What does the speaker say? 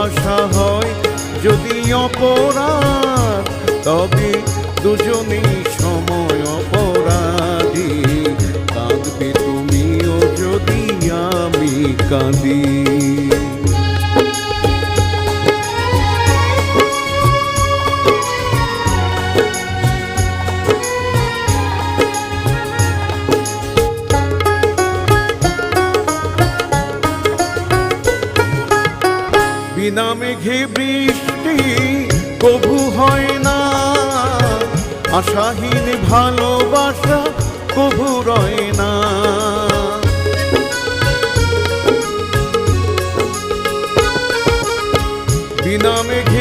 ভালোবাসা হয় যদি অপরাধ, তবে দুজনেই সময় অপরাধী। কাঁদবে তুমিও যদি আমি কাঁদি। বিনা মেঘে বৃষ্টি কভু হয় না, আশাহীন ভালোবাসা কভু রয় না। বিনা মেঘে